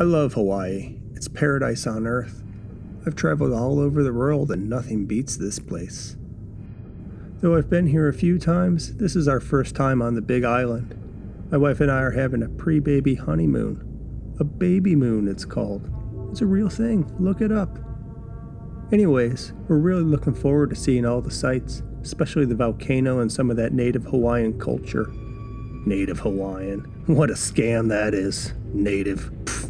I love Hawaii. It's paradise on earth. I've traveled all over the world and nothing beats this place. Though I've been here a few times, this is our first time on the Big Island. My wife and I are having a pre-baby honeymoon. A baby moon, it's called. It's a real thing. Look it up. Anyways, we're really looking forward to seeing all the sights, especially the volcano and some of that native Hawaiian culture. Native Hawaiian. What a scam that is. Native. Pfft.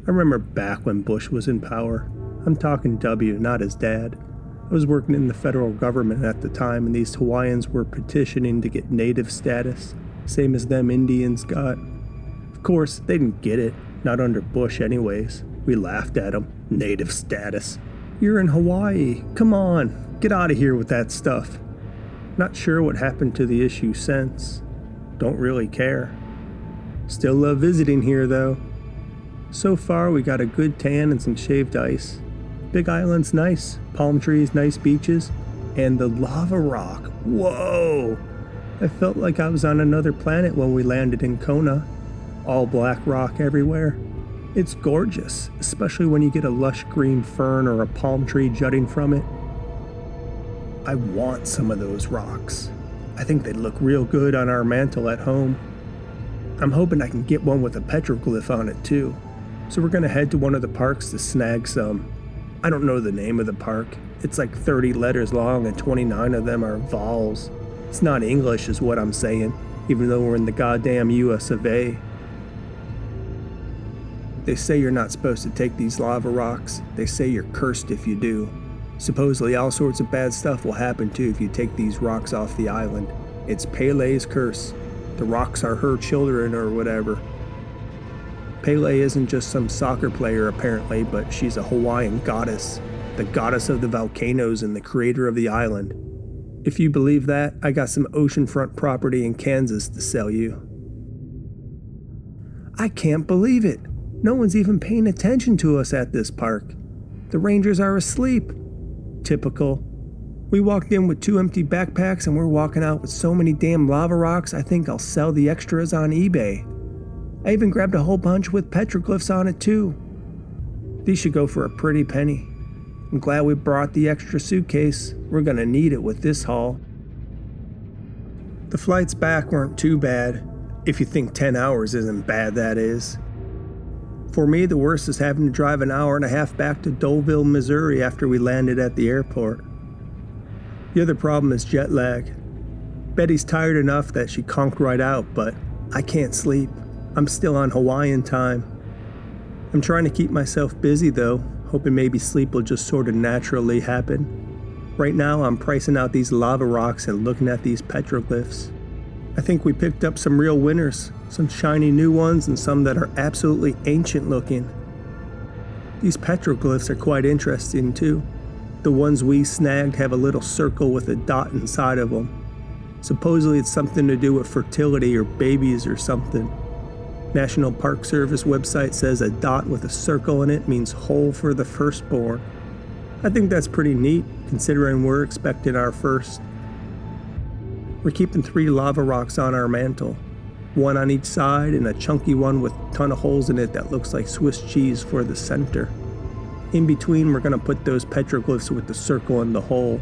I remember back when Bush was in power. I'm talking W, not his dad. I was working in the federal government at the time, and these Hawaiians were petitioning to get native status, same as them Indians got. Of course, they didn't get it, not under Bush anyways. We laughed at them. Native status. You're in Hawaii. Come on, get out of here with that stuff. Not sure what happened to the issue since. Don't really care. Still love visiting here though. So far we got a good tan and some shaved ice. Big Island's nice, palm trees, nice beaches, and the lava rock. Whoa! I felt like I was on another planet when we landed in Kona. All black rock everywhere. It's gorgeous, especially when you get a lush green fern or a palm tree jutting from it. I want some of those rocks. I think they'd look real good on our mantle at home. I'm hoping I can get one with a petroglyph on it too. So we're gonna head to one of the parks to snag some. I don't know the name of the park. It's like 30 letters long and 29 of them are vowels. It's not English is what I'm saying, even though we're in the goddamn US of A. They say you're not supposed to take these lava rocks. They say you're cursed if you do. Supposedly all sorts of bad stuff will happen too if you take these rocks off the island. It's Pele's curse. The rocks are her children or whatever. Pele isn't just some soccer player apparently, but she's a Hawaiian goddess. The goddess of the volcanoes and the creator of the island. If you believe that, I got some oceanfront property in Kansas to sell you. I can't believe it. No one's even paying attention to us at this park. The rangers are asleep. Typical. We walked in with 2 empty backpacks and we're walking out with so many damn lava rocks I think I'll sell the extras on eBay. I even grabbed a whole bunch with petroglyphs on it too. These should go for a pretty penny. I'm glad we brought the extra suitcase. We're gonna need it with this haul. The flights back weren't too bad. If you think 10 hours isn't bad, that is. For me, the worst is having to drive an hour and a half back to Doleville, Missouri after we landed at the airport. The other problem is jet lag. Betty's tired enough that she conked right out, but I can't sleep. I'm still on Hawaiian time. I'm trying to keep myself busy though, hoping maybe sleep will just sort of naturally happen. Right now I'm pricing out these lava rocks and looking at these petroglyphs. I think we picked up some real winners, some shiny new ones and some that are absolutely ancient looking. These petroglyphs are quite interesting too. The ones we snagged have a little circle with a dot inside of them. Supposedly it's something to do with fertility or babies or something. National Park Service website says a dot with a circle in it means hole for the firstborn. I think that's pretty neat, considering we're expecting our first. We're keeping 3 lava rocks on our mantle, 1 on each side and a chunky one with a ton of holes in it that looks like Swiss cheese for the center. In between, we're gonna put those petroglyphs with the circle and the hole.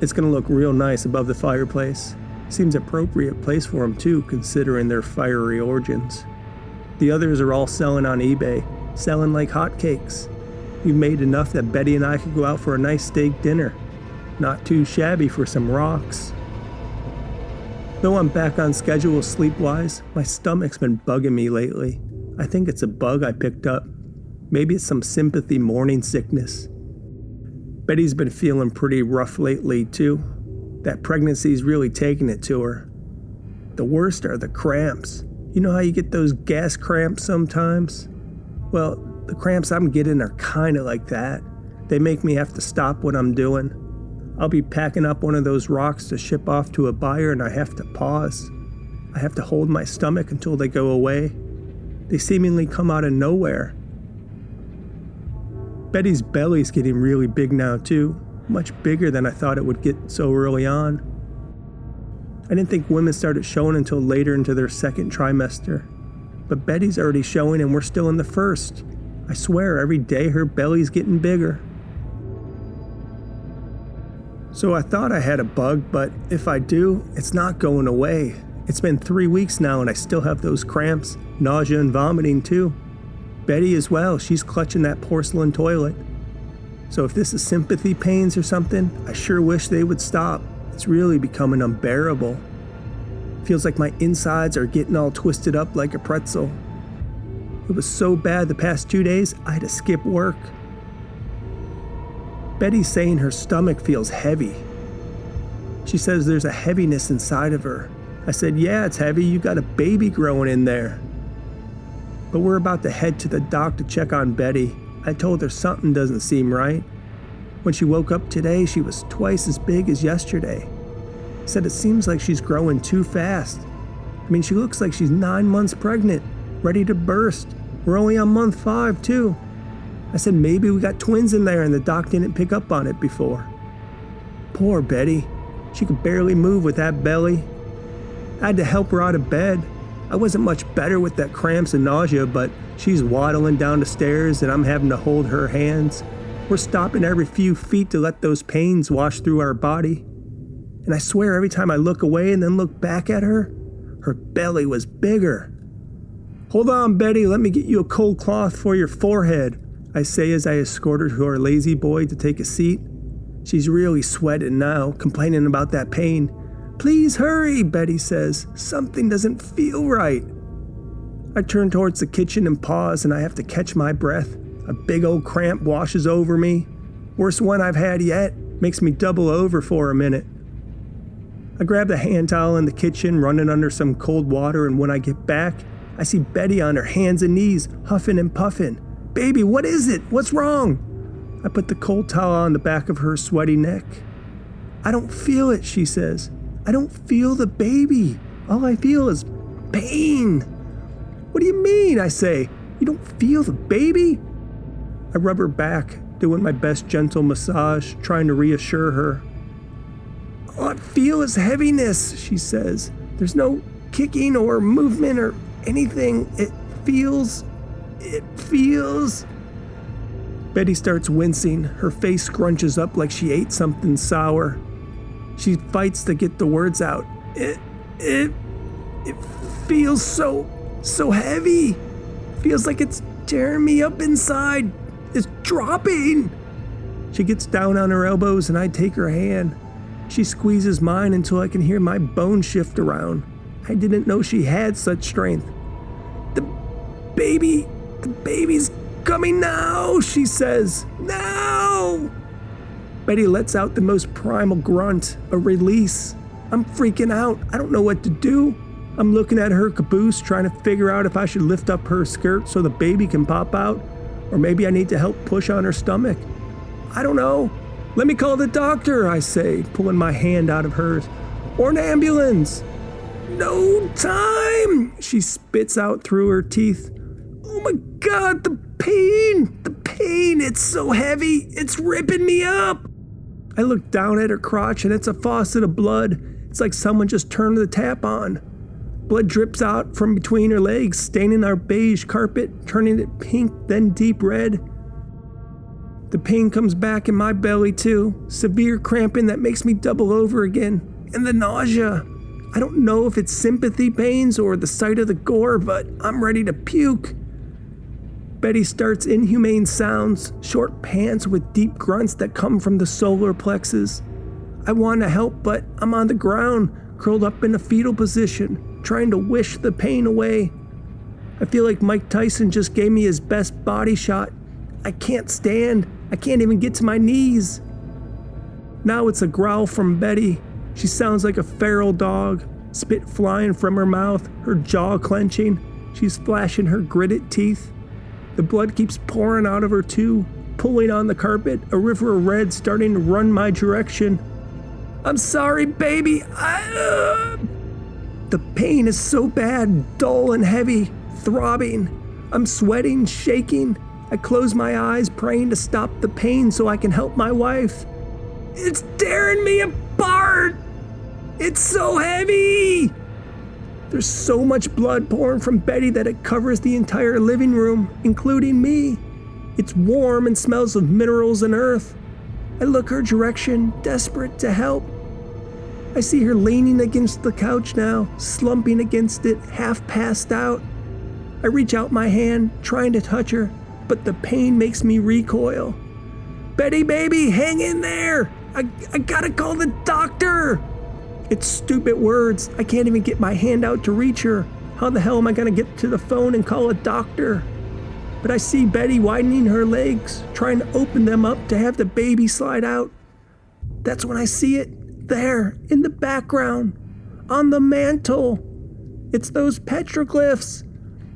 It's gonna look real nice above the fireplace. Seems appropriate place for them too, considering their fiery origins. The others are all selling on eBay, selling like hotcakes. We've made enough that Betty and I could go out for a nice steak dinner. Not too shabby for some rocks. Though I'm back on schedule sleep-wise, my stomach's been bugging me lately. I think it's a bug I picked up. Maybe it's some sympathy morning sickness. Betty's been feeling pretty rough lately too. That pregnancy's really taking it to her. The worst are the cramps. You know how you get those gas cramps sometimes? Well, the cramps I'm getting are kinda like that. They make me have to stop what I'm doing. I'll be packing up one of those rocks to ship off to a buyer and I have to pause. I have to hold my stomach until they go away. They seemingly come out of nowhere. Betty's belly's getting really big now too. Much bigger than I thought it would get so early on. I didn't think women started showing until later into their second trimester. but Betty's already showing and we're still in the first. I swear every day her belly's getting bigger. So I thought I had a bug, but if I do, it's not going away. It's been 3 weeks now and I still have those cramps, nausea and vomiting too. Betty as well, she's clutching that porcelain toilet. So if this is sympathy pains or something, I sure wish they would stop. It's really becoming unbearable. Feels like my insides are getting all twisted up like a pretzel. It was so bad the past 2 days, I had to skip work. Betty's saying her stomach feels heavy. She says there's a heaviness inside of her. I said, yeah, it's heavy. You got a baby growing in there. But we're about to head to the doc to check on Betty. I told her something doesn't seem right. When she woke up today, she was twice as big as yesterday. Said it seems like she's growing too fast. I mean, she looks like she's 9 months pregnant, ready to burst. We're only on month 5 too. I said maybe we got twins in there and the doc didn't pick up on it before. Poor Betty. She could barely move with that belly. I had to help her out of bed. I wasn't much better with that cramps and nausea, but she's waddling down the stairs and I'm having to hold her hands. We're stopping every few feet to let those pains wash through our body. And I swear every time I look away and then look back at her, her belly was bigger. Hold on, Betty, let me get you a cold cloth for your forehead, I say as I escort her to our lazy boy to take a seat. She's really sweating now, complaining about that pain. Please hurry, Betty says. Something doesn't feel right. I turn towards the kitchen and pause, and I have to catch my breath. A big old cramp washes over me. Worst one I've had yet. Makes me double over for a minute. I grab the hand towel in the kitchen, running under some cold water, and when I get back, I see Betty on her hands and knees, huffing and puffing. Baby, what is it? What's wrong? I put the cold towel on the back of her sweaty neck. I don't feel it, she says. I don't feel the baby. All I feel is pain. What do you mean? I say. You don't feel the baby? I rub her back, doing my best gentle massage, trying to reassure her. All I feel is heaviness, she says. There's no kicking or movement or anything. It feels. Betty starts wincing. Her face scrunches up like she ate something sour. She fights to get the words out. It feels so heavy. Feels like it's tearing me up inside. It's dropping. She gets down on her elbows and I take her hand. She squeezes mine until I can hear my bones shift around. I didn't know she had such strength. The baby's coming now, she says. Now! Betty lets out the most primal grunt, a release. I'm freaking out. I don't know what to do. I'm looking at her caboose, trying to figure out if I should lift up her skirt so the baby can pop out, or maybe I need to help push on her stomach. I don't know. Let me call the doctor, I say, pulling my hand out of hers. Or an ambulance. No time, she spits out through her teeth. Oh my God, the pain, it's so heavy, it's ripping me up. I look down at her crotch and it's a faucet of blood. It's like someone just turned the tap on. Blood drips out from between her legs, staining our beige carpet, turning it pink, then deep red. The pain comes back in my belly too, severe cramping that makes me double over again, and the nausea. I don't know if it's sympathy pains or the sight of the gore, but I'm ready to puke. Betty starts inhumane sounds, short pants with deep grunts that come from the solar plexus. I want to help, but I'm on the ground, curled up in a fetal position, trying to wish the pain away. I feel like Mike Tyson just gave me his best body shot. I can't stand. I can't even get to my knees. Now it's a growl from Betty. She sounds like a feral dog, spit flying from her mouth, her jaw clenching. She's flashing her gritted teeth. The blood keeps pouring out of her too, pulling on the carpet, a river of red starting to run my direction. I'm sorry, baby. The pain is so bad, dull and heavy, throbbing. I'm sweating, shaking. I close my eyes, praying to stop the pain so I can help my wife. It's tearing me apart. It's so heavy. There's so much blood pouring from Betty that it covers the entire living room, including me. It's warm and smells of minerals and earth. I look her direction, desperate to help. I see her leaning against the couch now, slumping against it, half passed out. I reach out my hand, trying to touch her, but the pain makes me recoil. Betty, baby, hang in there! I gotta call the doctor! It's stupid words. I can't even get my hand out to reach her. How the hell am I gonna get to the phone and call a doctor? But I see Betty widening her legs, trying to open them up to have the baby slide out. That's when I see it, there, in the background, on the mantle. It's those petroglyphs,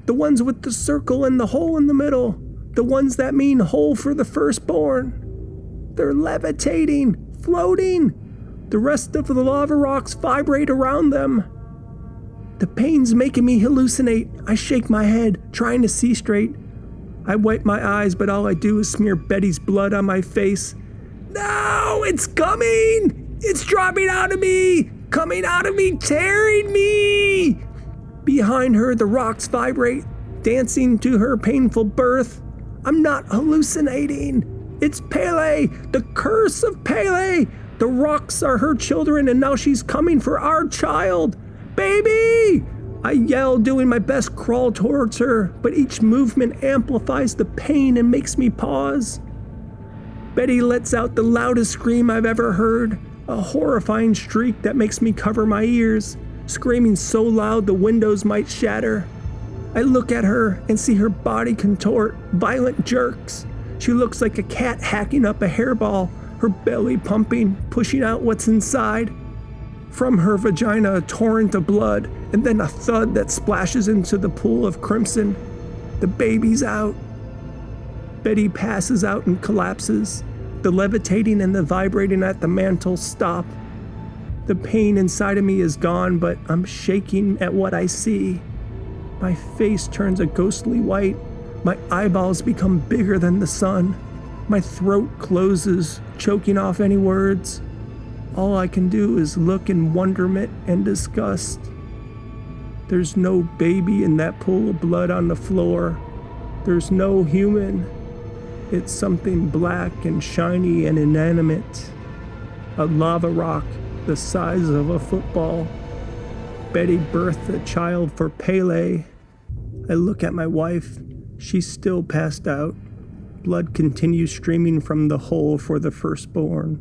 the ones with the circle and the hole in the middle, the ones that mean hole for the firstborn. They're levitating, floating. The rest of the lava rocks vibrate around them. The pain's making me hallucinate. I shake my head, trying to see straight. I wipe my eyes, but all I do is smear Betty's blood on my face. No, it's coming! It's dropping out of me! Coming out of me, tearing me! Behind her, the rocks vibrate, dancing to her painful birth. I'm not hallucinating. It's Pele, the curse of Pele! The rocks are her children, and now she's coming for our child. Baby! I yell, doing my best crawl towards her, but each movement amplifies the pain and makes me pause. Betty lets out the loudest scream I've ever heard, a horrifying shriek that makes me cover my ears, screaming so loud the windows might shatter. I look at her and see her body contort, violent jerks. She looks like a cat hacking up a hairball, her belly pumping, pushing out what's inside. From her vagina, a torrent of blood, and then a thud that splashes into the pool of crimson. The baby's out. Betty passes out and collapses. The levitating and the vibrating at the mantle stop. The pain inside of me is gone, but I'm shaking at what I see. My face turns a ghostly white. My eyeballs become bigger than the sun. My throat closes, choking off any words. All I can do is look in wonderment and disgust. There's no baby in that pool of blood on the floor. There's no human. It's something black and shiny and inanimate. A lava rock the size of a football. Betty birthed a child for Pele. I look at my wife. She's still passed out. Blood continues streaming from the hole for the firstborn.